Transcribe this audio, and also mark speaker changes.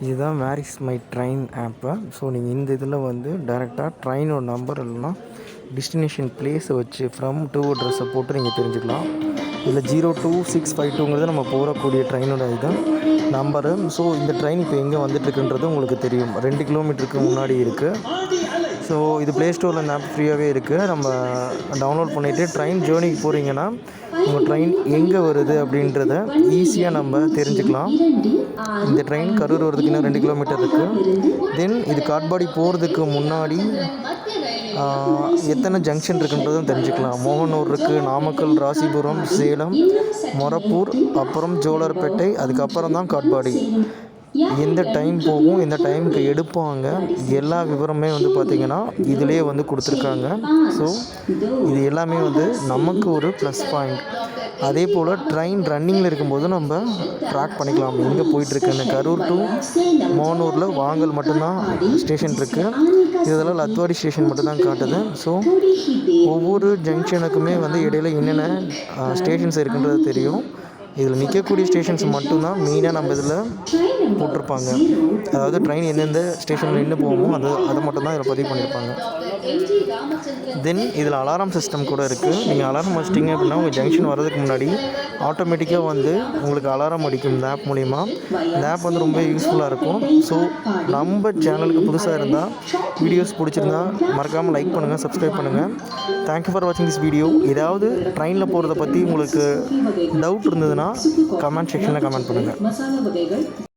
Speaker 1: இதுதான் where is my train app. So நீங்கள் இந்த இதில் வந்து டைரெக்டாக ட்ரெயினோட நம்பர் இல்லைனா டெஸ்டினேஷன் பிளேஸை வச்சு ஃப்ரம் டூ அட்ரஸை போட்டு நீங்கள் தெரிஞ்சுக்கலாம். இதில் 02652ங்கிறது நம்ம போகக்கூடிய ட்ரெயினோட இது நம்பரு. ஸோ இந்த ட்ரெயின் இப்போ எங்கே வந்துட்டுருக்குன்றது உங்களுக்கு தெரியும். 2 கிலோமீட்டருக்கு முன்னாடி இருக்குது. ஸோ இது ப்ளே ஸ்டோரில் இந்த ஆப் ஃப்ரீயாகவே இருக்குது. நம்ம டவுன்லோட் பண்ணிவிட்டு ட்ரெயின் ஜேர்னிக்கு போகிறீங்கன்னா உங்கள் ட்ரெயின் எங்கே வருது அப்படின்றத ஈஸியாக நம்ம தெரிஞ்சுக்கலாம். இந்த ட்ரெயின் கரூர் வரதுக்கு இன்னும் 2 கிலோமீட்டர் இருக்குது. தென் இது காட்பாடி போகிறதுக்கு முன்னாடி எத்தனை ஜங்ஷன் இருக்குன்றதும் தெரிஞ்சுக்கலாம். மோகனூர் இருக்குது, நாமக்கல், ராசிபுரம், சேலம், மொரப்பூர், அப்புறம் ஜோலார்பேட்டை, அதுக்கப்புறம் தான் காட்பாடி. எந்த டைம் போகும், எந்த டைமுக்கு எடுப்பாங்க, எல்லா விவரமே வந்து பார்த்திங்கன்னா இதிலே வந்து கொடுத்துருக்காங்க. ஸோ இது எல்லாமே வந்து நமக்கு ஒரு ப்ளஸ் பாயிண்ட். அதே போல் ட்ரெயின் ரன்னிங்கில் இருக்கும்போது நம்ம ட்ராக் பண்ணிக்கலாம் எங்கே போயிட்டுருக்குன்னு. கரூர் டு மோகனூரில் வாங்கல் மட்டும்தான் ஸ்டேஷன் இருக்குது. இதெல்லாம் லத்வாடி ஸ்டேஷன் மட்டும்தான் காட்டுது. ஸோ ஒவ்வொரு ஜங்ஷனுக்குமே வந்து இடையில என்னென்ன ஸ்டேஷன்ஸ் இருக்குன்றது தெரியும். இதில் நிற்கக்கூடிய ஸ்டேஷன்ஸ் மட்டும்தான் மெயினாக நம்ம இதில் போட்டிருப்பாங்க. அதாவது ட்ரெயின் எந்தெந்த ஸ்டேஷனில் நின்று போகுமோ அதை மட்டும்தான் இதில் பதிவு பண்ணியிருப்பாங்க. தென் இதில் அலாரம் சிஸ்டம் கூட இருக்குது. நீங்கள் அலாரம் வச்சிட்டிங்க அப்படின்னா உங்கள் ஜங்ஷன் வரதுக்கு முன்னாடி ஆட்டோமேட்டிக்காக வந்து உங்களுக்கு அலாரம் அடிக்கும் இந்த ஆப் மூலிமா. இந்த ஆப் வந்து ரொம்ப யூஸ்ஃபுல்லாக இருக்கும். ஸோ நம்ம சேனலுக்கு புதுசாக இருந்தால் வீடியோஸ் பிடிச்சிருந்தா மறக்காமல் லைக் பண்ணுங்கள், சப்ஸ்கிரைப் பண்ணுங்கள். தேங்க்யூ ஃபார் வாட்சிங் திஸ் வீடியோ. ஏதாவது ட்ரெயினில் போகிறத பற்றி உங்களுக்கு டவுட் இருந்ததுன்னா கமெண்ட் செக்ஷனில் கமெண்ட் பண்ணுங்கள்.